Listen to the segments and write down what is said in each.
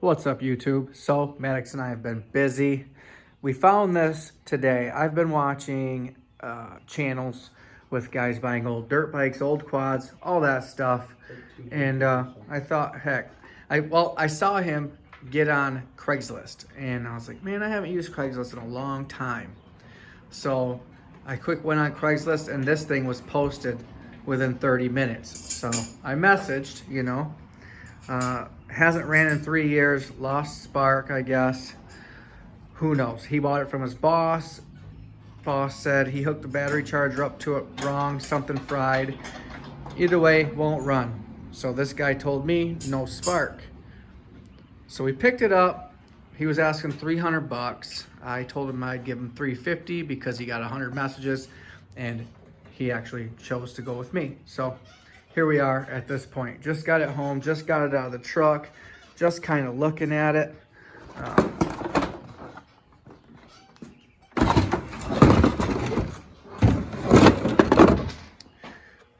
What's up, YouTube? So Maddox and I have been busy. We found this today. I've been watching channels with guys buying old dirt bikes, old quads, all that stuff. And I thought, heck, I saw him get on Craigslist and I was like, man, I haven't used Craigslist in a long time. So I quick went on Craigslist and this thing was posted within 30 minutes. So I messaged, hasn't ran in 3 years, lost spark, I guess. Who knows? He bought it from his boss. Boss said he hooked the battery charger up to it wrong, something fried. Either way, won't run. So this guy told me no spark. So we picked it up. He was asking 300 bucks. I told him I'd give him 350 because he got 100 messages and he actually chose to go with me. So here we are at this point. Just got it home, just got it out of the truck, just kind of looking at it.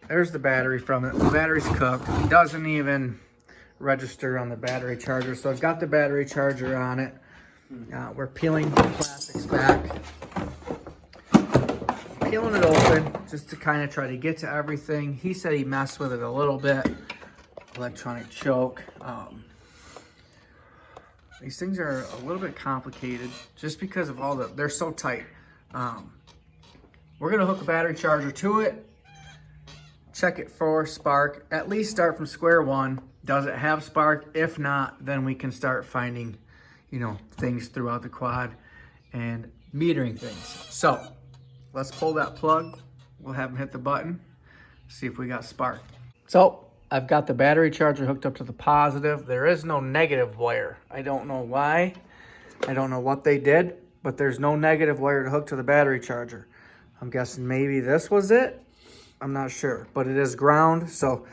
There's the battery from it. The battery's cooked. It doesn't even register on the battery charger. So I've got the battery charger on it. We're peeling the plastics back. Peeling it open just to kind of try to get to everything. He said he messed with it a little bit. Electronic choke. These things are a little bit complicated just because of all they're so tight. We're gonna hook a battery charger to it, check it for spark, at least start from square one. Does it have spark? If not, then we can start finding, things throughout the quad and metering things. So let's pull that plug. We'll have him hit the button, see if we got spark. So I've got the battery charger hooked up to the positive. There is no negative wire. I don't know why. I don't know what they did, but there's no negative wire to hook to the battery charger. I'm guessing maybe this was it. I'm not sure, but it is ground. So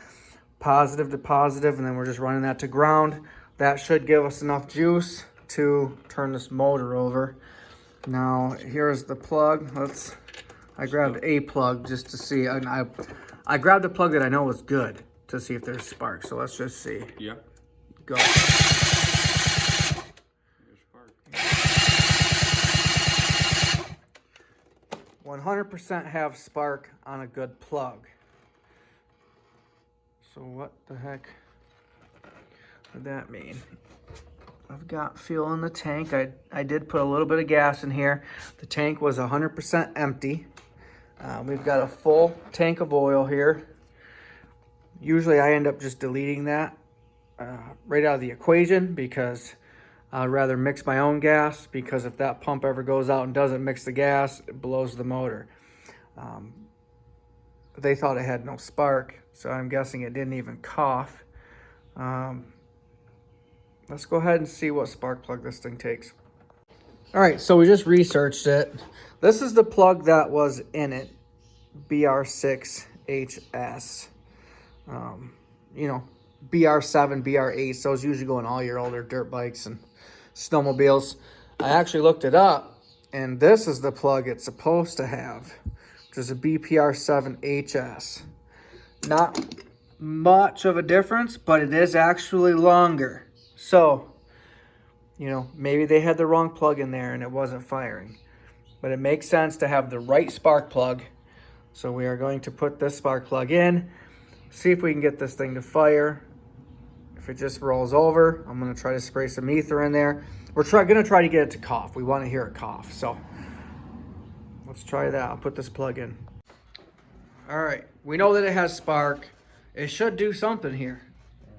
positive to positive, and then we're just running that to ground. That should give us enough juice to turn this motor over. Now here's the plug. I grabbed a plug just to see. I grabbed a plug that I know was good to see if there's spark. So let's just see. Yeah. Go. There's spark. 100% have spark on a good plug. So what the heck would that mean? I've got fuel in the tank. I did put a little bit of gas in here. The tank was 100% empty. We've got a full tank of oil here. Usually I end up just deleting that right out of the equation because I'd rather mix my own gas, because if that pump ever goes out and doesn't mix the gas, it blows the motor. They thought it had no spark, so I'm guessing it didn't even cough. Let's go ahead and see what spark plug this thing takes. All right, so we just researched it. This is the plug that was in it, BR6HS. BR7, BR8, those usually go in all your older dirt bikes and snowmobiles. I actually looked it up, and this is the plug it's supposed to have, which is a BPR7HS. Not much of a difference, but it is actually longer. So, maybe they had the wrong plug in there and it wasn't firing. But it makes sense to have the right spark plug. So we are going to put this spark plug in, see if we can get this thing to fire. If it just rolls over, I'm going to try to spray some ether in there. We're going to try to get it to cough. We want to hear it cough. So let's try that. I'll put this plug in. All right. We know that it has spark. It should do something here.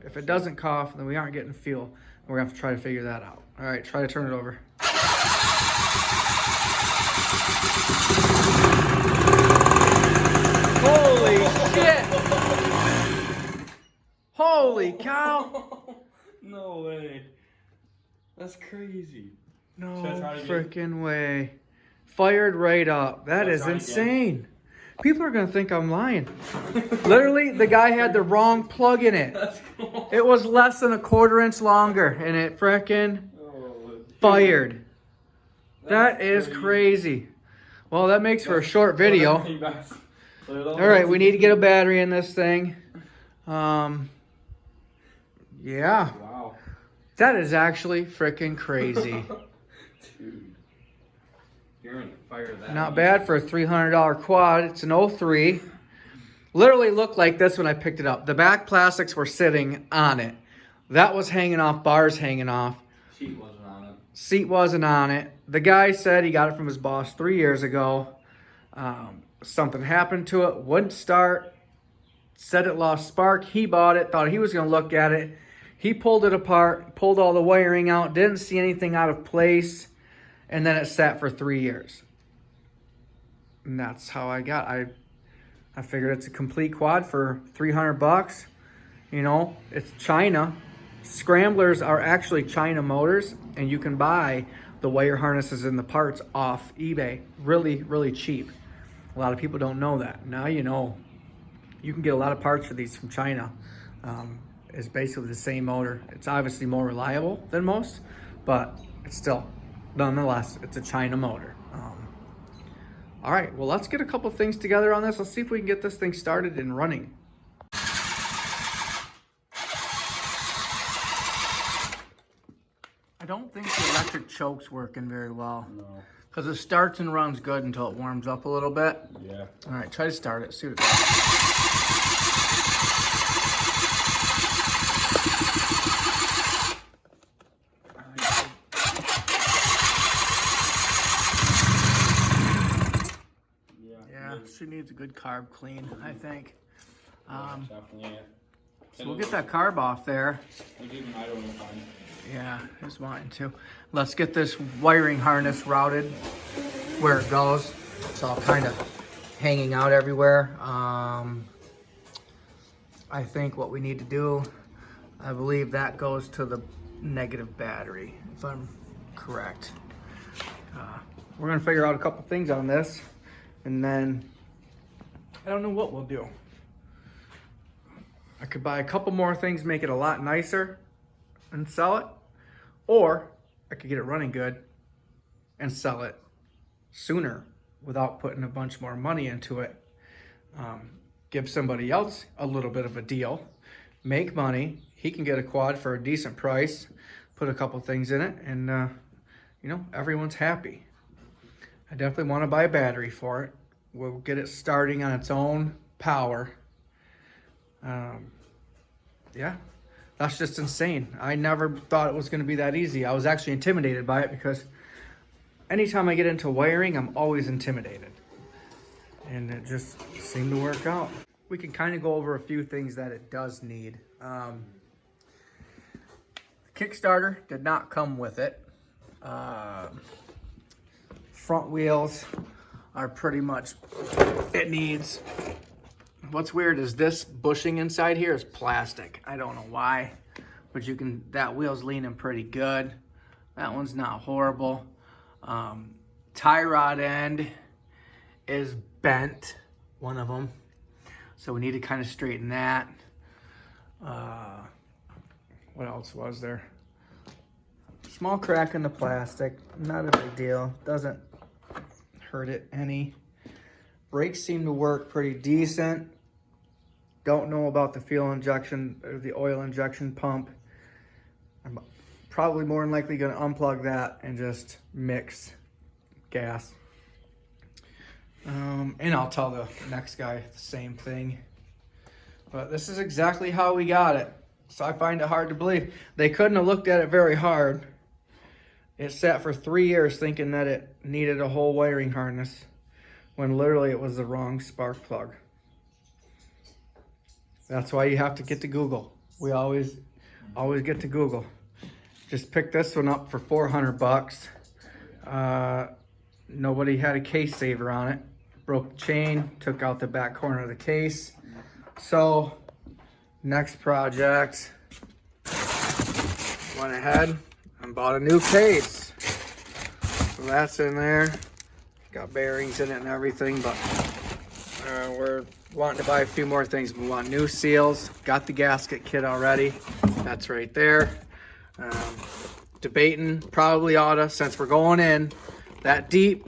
If it doesn't cough, then we aren't getting fuel. We're going to have to try to figure that out. All right, try to turn it over. Holy shit! Holy cow! No way. That's crazy. No Should I try it again? freaking way. Fired right up. That is insane. People are going to think I'm lying. Literally, the guy had the wrong plug in it. That's cool. It was less than a 1/4 inch longer, and it frickin' fired. That is crazy. Well, that makes for a short video. All right, we need to get a battery in this thing. Yeah. Wow. That is actually freaking crazy. Dude. You're gonna fire that. Not bad for a $300 quad. It's an 03. Literally looked like this when I picked it up. The back plastics were sitting on it. That was hanging off, bars hanging off. Sheet wasn't on it. Seat wasn't on it. The guy said he got it from his boss 3 years ago. Something happened to it, wouldn't start. Said it lost spark. He bought it, thought he was going to look at it. He pulled it apart, pulled all the wiring out, didn't see anything out of place, and then it sat for 3 years. And that's how I figured it's a complete quad for $300. You know, it's China. Scramblers are actually China motors, and you can buy the wire harnesses and the parts off eBay really, really cheap. A lot of people don't know that. Now you know. You can get a lot of parts for these from China. It's basically the same motor. It's obviously more reliable than most, but it's still, nonetheless, it's a China motor. All right, well, let's get a couple things together on this. Let's see if we can get this thing started and running. I don't think the electric choke's working very well. No. Because it starts and runs good until it warms up a little bit. Yeah. All right, try to start it, see what it does. Yeah, she needs a good carb clean, I think. Definitely. So we'll get that carb off there. Even I don't know fine. Yeah, he's wanting to. Let's get this wiring harness routed where it goes. It's all kind of hanging out everywhere. I think what we need to do, I believe that goes to the negative battery, if I'm correct. We're gonna figure out a couple things on this, and then I don't know what we'll do. I could buy a couple more things, make it a lot nicer, and sell it, or I could get it running good and sell it sooner without putting a bunch more money into it. Give somebody else a little bit of a deal, make money. He can get a quad for a decent price, put a couple things in it, and you know, everyone's happy. I definitely want to buy a battery for it. We'll get it starting on its own power. Yeah, that's just insane. I never thought it was going to be that easy. I was actually intimidated by it because anytime I get into wiring, I'm always intimidated. And it just seemed to work out. We can kind of go over a few things that it does need. The Kickstarter did not come with it. Front wheels are pretty much it needs. What's weird is this bushing inside here is plastic. I don't know why, but you can, that wheel's leaning pretty good. That one's not horrible. Tie rod end is bent, one of them. So we need to kind of straighten that. What else was there? Small crack in the plastic, not a big deal. Doesn't hurt it any. Brakes seem to work pretty decent. Don't know about the fuel injection or the oil injection pump. I'm probably more than likely going to unplug that and just mix gas. And I'll tell the next guy the same thing. But this is exactly how we got it. So I find it hard to believe. They couldn't have looked at it very hard. It sat for 3 years thinking that it needed a whole wiring harness, when literally it was the wrong spark plug. That's why you have to get to Google. We always get to Google. Just picked this one up for $400. Nobody had a case saver on it. Broke the chain, took out the back corner of the case. So next project, went ahead and bought a new case. So that's in there. Got bearings in it and everything, but we're wanting to buy a few more things. We want new seals. Got the gasket kit already. That's right there. Debating, probably oughta, since we're going in that deep,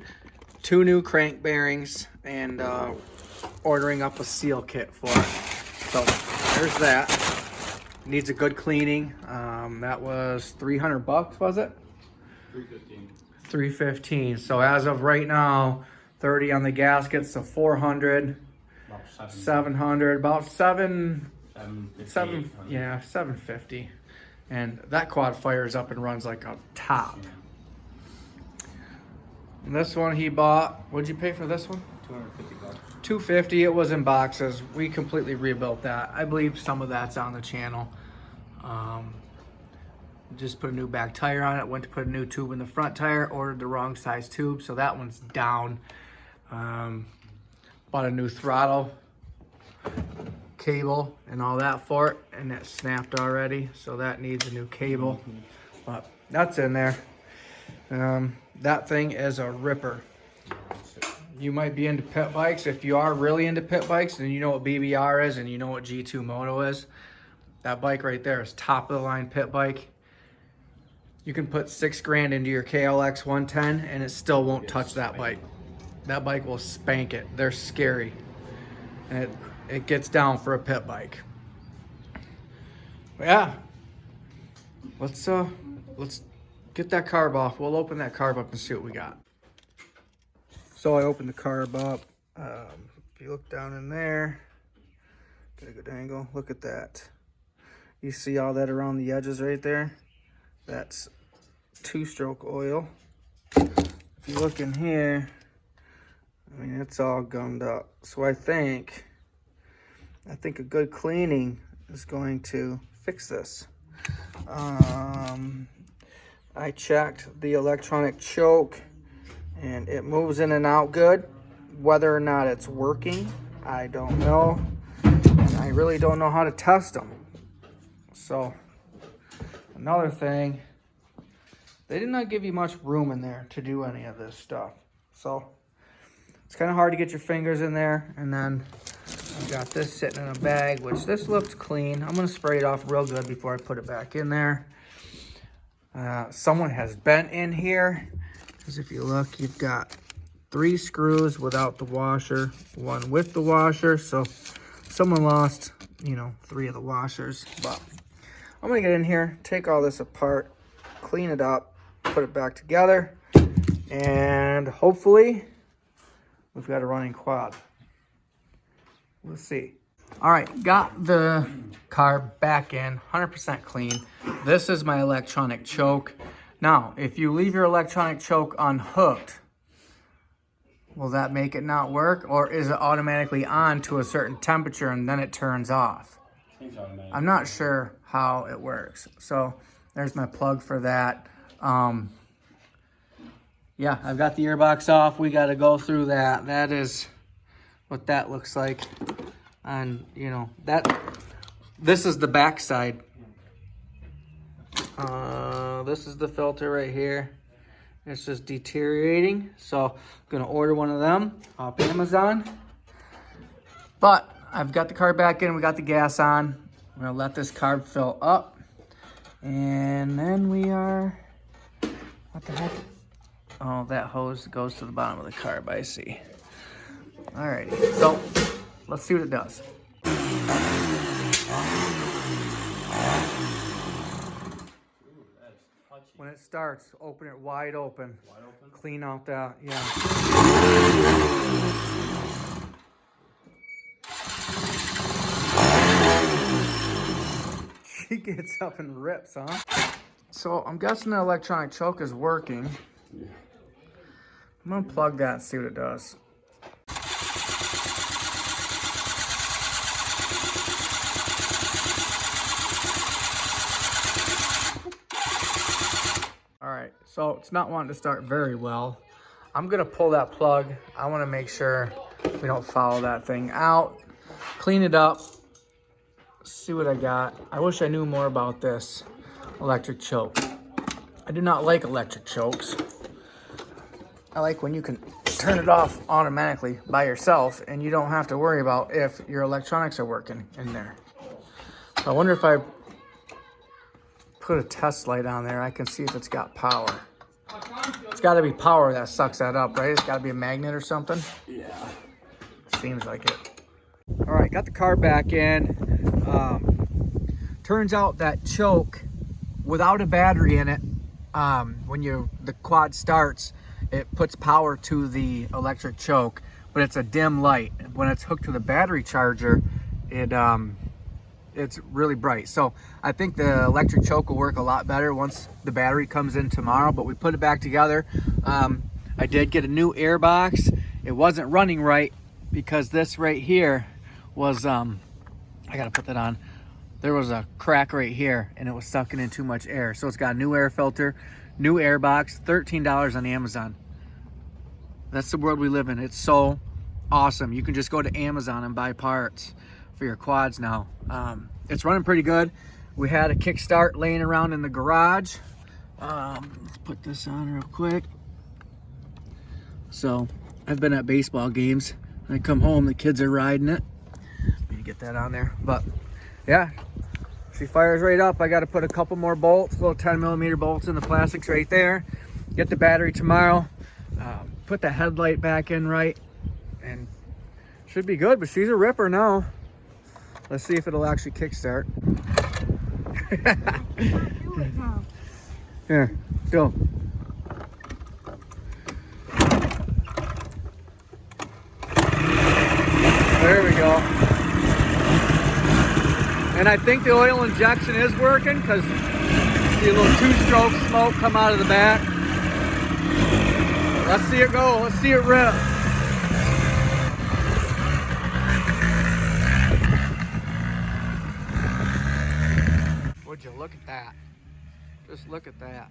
2 new crank bearings and ordering up a seal kit for it. So there's that. needs a good cleaning. That was 300 bucks, was it? 315. 315. So as of right now, 30 on the gaskets, so 400, About 700, about 750. 750. And that quad fires up and runs like a top. And this one he bought, what'd you pay for this one? 250 bucks. 250. It was in boxes. We completely rebuilt that. I believe some of that's on the channel. Just put a new back tire on it. Went to put a new tube in the front tire. Ordered the wrong size tube, so that one's down. Bought a new throttle cable and all that for it, and that snapped already, so that needs a new cable. But that's in there. That thing is a ripper. You might be into pit bikes. If you are really into pit bikes, then you know what BBR is and you know what G2 Moto is. That bike right there is top of the line pit bike. You can put $6 grand into your KLX 110 and it still won't touch that bike. That bike will spank it. They're scary. And it gets down for a pit bike. But yeah. Let's get that carb off. We'll open that carb up and see what we got. So I opened the carb up. If you look down in there, get a good angle. Look at that. You see all that around the edges right there? That's 2-stroke oil. If you look in here, I mean, it's all gummed up. So I think a good cleaning is going to fix this. I checked the electronic choke and it moves in and out good. Whether or not it's working, I don't know. And I really don't know how to test them. So another thing, they did not give you much room in there to do any of this stuff. So it's kind of hard to get your fingers in there. And then I've got this sitting in a bag, which this looks clean. I'm gonna spray it off real good before I put it back in there. Someone has bent in here, because if you look, you've got 3 screws without the washer, 1 with the washer. So someone lost, 3 of the washers. But I'm gonna get in here, take all this apart, clean it up, put it back together, and hopefully we've got a running quad. Let's see. All right, got the carb back in, 100% clean. This is my electronic choke. Now, if you leave your electronic choke unhooked, will that make it not work? Or is it automatically on to a certain temperature and then it turns off? I'm not sure how it works. So there's my plug for that. Yeah, I've got the earbox off. We got to go through that. That is what that looks like. And this is the back side. This is the filter right here. It's just deteriorating. So I'm gonna order one of them off Amazon. But I've got the carb back in, we got the gas on. I'm gonna let this carb fill up. And then we are, what the heck? Oh, that hose goes to the bottom of the carb, I see. Alrighty, so let's see what it does. When it starts, open it wide open. Clean out that, yeah. She gets up and rips, huh? So I'm guessing the electronic choke is working. I'm gonna plug that and see what it does. So it's not wanting to start very well. I'm gonna pull that plug. I wanna make sure we don't foul that thing out. Clean it up, see what I got. I wish I knew more about this electric choke. I do not like electric chokes. I like when you can turn it off automatically by yourself and you don't have to worry about if your electronics are working in there. So I wonder if I put a test light on there, I can see if it's got power. It's got to be power that sucks that up, right? It's got to be a magnet or something. Yeah. Seems like it. All right, got the car back in. Turns out that choke, without a battery in it, when the quad starts, it puts power to the electric choke, but it's a dim light. When it's hooked to the battery charger, it's really bright. So I think the electric choke will work a lot better once the battery comes in tomorrow, but we put it back together. I did get a new air box. It wasn't running right because this right here was, I gotta put that on. There was a crack right here and it was sucking in too much air. So it's got a new air filter, new air box, $13 on Amazon. That's the world we live in. It's so awesome. You can just go to Amazon and buy parts for your quads now. It's running pretty good. We had a kickstart laying around in the garage. Let's put this on real quick. So I've been at baseball games. I come home, the kids are riding it. Need to get that on there. But yeah, she fires right up. I got to put a couple more bolts, little 10mm bolts in the plastics right there. Get the battery tomorrow. Put the headlight back in right, and should be good. But she's a ripper now. Let's see if it'll actually kickstart. Do it now. Here, go. There we go. And I think the oil injection is working because see a little 2-stroke smoke come out of the back. Let's see it go. Let's see it rip. Would you look at that? Just look at that.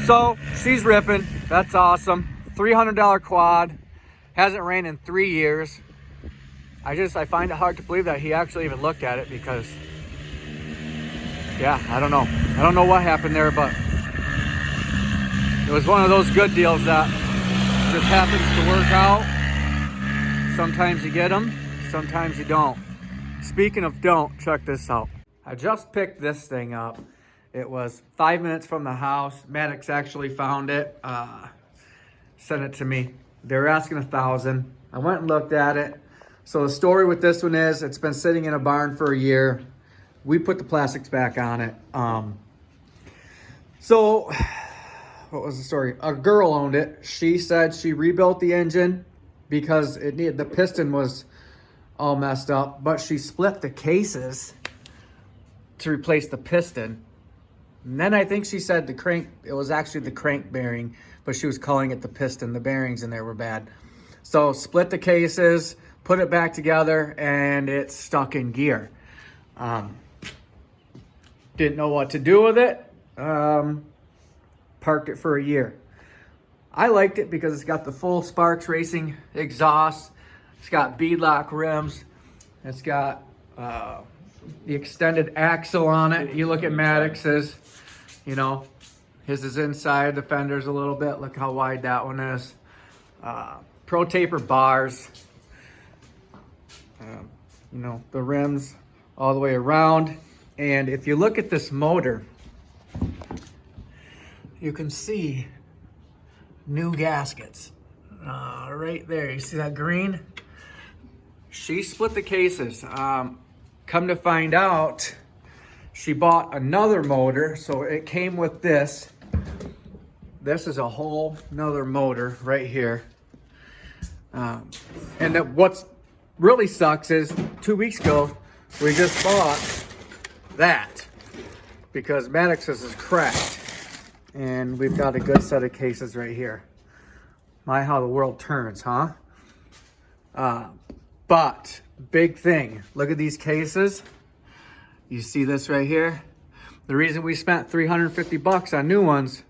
So she's ripping. That's awesome. $300 quad. Hasn't ran in 3 years. I find it hard to believe that he actually even looked at it because, yeah, I don't know. I don't know what happened there, but it was one of those good deals that just happens to work out. Sometimes you get them, sometimes you don't. Speaking of don't, check this out. I just picked this thing up. It was 5 minutes from the house. Maddox actually found it, sent it to me. They were asking $1,000. I went and looked at it. So the story with this one is it's been sitting in a barn for a year. We put the plastics back on it. So what was the story? A girl owned it. She said she rebuilt the engine because the piston was all messed up, but she split the cases to replace the piston. And then I think she said it was actually the crank bearing, but she was calling it the piston. The bearings in there were bad. So split the cases, put it back together, and it's stuck in gear. Didn't know what to do with it. Parked it for a year. I liked it because it's got the full Sparks Racing exhaust. It's got beadlock rims. It's got the extended axle on it. You look at Maddox's, you know, his is inside the fenders a little bit. Look how wide that one is. Pro taper bars. You know, the rims all the way around. And if you look at this motor, you can see new gaskets right there. You see that green? She split the cases. Come to find out, she bought another motor, so it came with this. This is a whole nother motor right here. And what's really sucks is 2 weeks ago, we just bought that because Maddox's is cracked. And we've got a good set of cases right here. My, how the world turns, huh? But big thing, look at these cases. You see this right here? The reason we spent $350 on new ones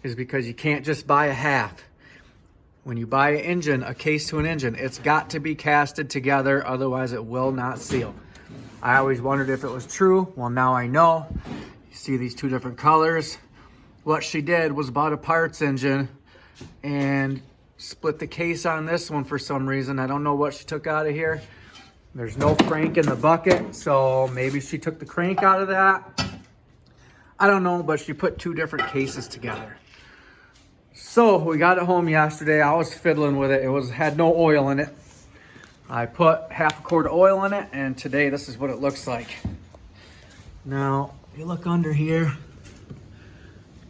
is because you can't just buy a half. When you buy an engine, a case to an engine, it's got to be casted together, otherwise it will not seal. I always wondered if it was true. Well, now I know. You see these two different colors. What she did was bought a parts engine and split the case on this one for some reason. I don't know what she took out of here. There's no crank in the bucket, so maybe she took the crank out of that. I don't know, but she put two different cases together. So we got it home yesterday. I was fiddling with it. Had no oil in it. I put half a quart of oil in it, and today this is what it looks like. Now, if you look under here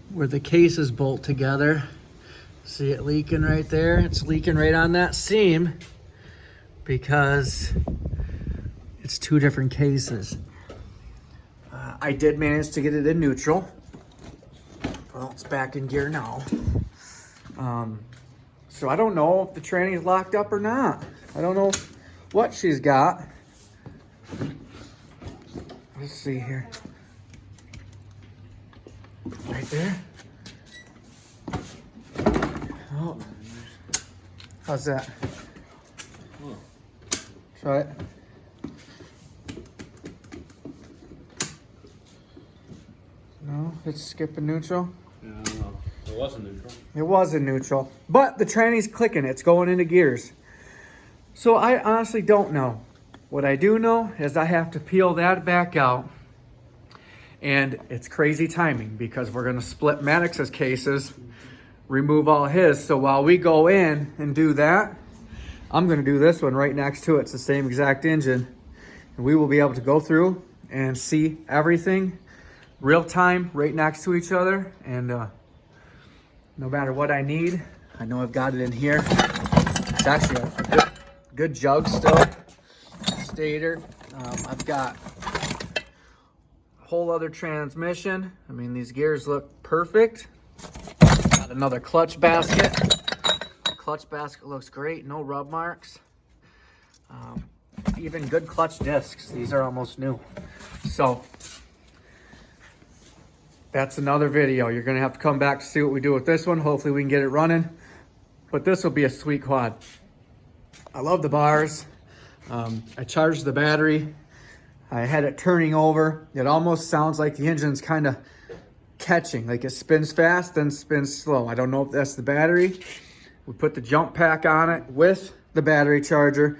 where the cases bolt together, see it leaking right there? It's leaking right on that seam because it's two different cases. I did manage to get it in neutral. Well, it's back in gear now. So I don't know if the tranny's locked up or not. I don't know what she's got. Let's see here. Right there. Oh. How's that? Try it. No, it's skipping neutral. Yeah, I don't know. It wasn't neutral. It was in neutral, but the tranny's clicking. It's going into gears. So I honestly don't know. What I do know is I have to peel that back out, and it's crazy timing because we're going to split Maddox's cases, remove all his. So while we go in and do that, I'm going to do this one right next to it. It's the same exact engine, and we will be able to go through and see everything real time right next to each other. And no matter what I need, I know I've got it in here. It's actually a good jug still. Stator. I've got a whole other transmission. I mean, these gears look perfect. Got another clutch basket. Clutch basket looks great. No rub marks. Even good clutch discs. These are almost new. So that's another video. You're going to have to come back to see what we do with this one. Hopefully we can get it running. But this will be a sweet quad. I love the bars. I charged the battery. I had it turning over. It almost sounds like the engine's kind of catching. Like it spins fast, then spins slow. I don't know if that's the battery. We put the jump pack on it with the battery charger.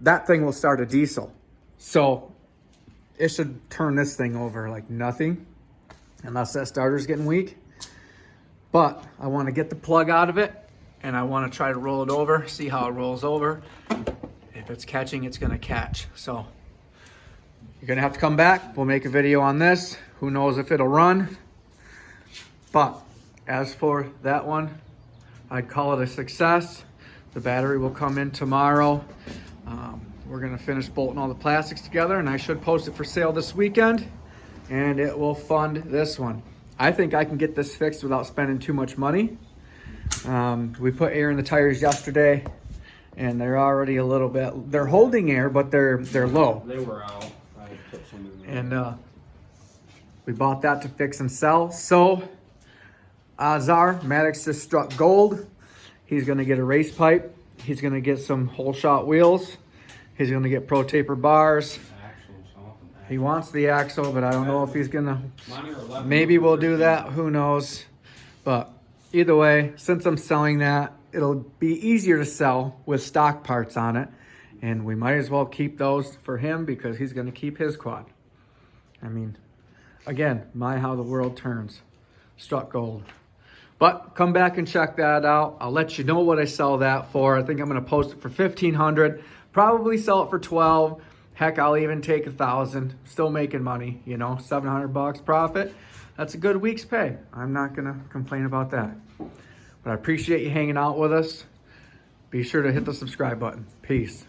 That thing will start a diesel. So it should turn this thing over like nothing, unless that starter's getting weak. But I want to get the plug out of it, and I want to try to roll it over, see how it rolls over. If it's catching, it's going to catch. So you're going to have to come back. We'll make a video on this. Who knows if it'll run. But as for that one, I'd call it a success. The battery will come in tomorrow. We're going to finish bolting all the plastics together, and I should post it for sale this weekend, and it will fund this one. I think I can get this fixed without spending too much money. We put air in the tires yesterday, and they're already a little bit, they're holding air, but they're low. They were out. I put some in there. And we bought that to fix and sell. So odds are Maddox just struck gold. He's going to get a race pipe. He's going to get some whole shot wheels. He's going to get pro taper bars. He wants the axle, but I don't know if he's going to. Maybe we'll do that. Who knows? But either way, since I'm selling that, it'll be easier to sell with stock parts on it. And we might as well keep those for him because he's going to keep his quad. I mean, again, my how the world turns. Struck gold. But come back and check that out. I'll let you know what I sell that for. I think I'm going to post it for $1,500. Probably sell it for $1,200. Heck, I'll even take $1,000. Still making money, you know, $700 profit. That's a good week's pay. I'm not going to complain about that. But I appreciate you hanging out with us. Be sure to hit the subscribe button. Peace.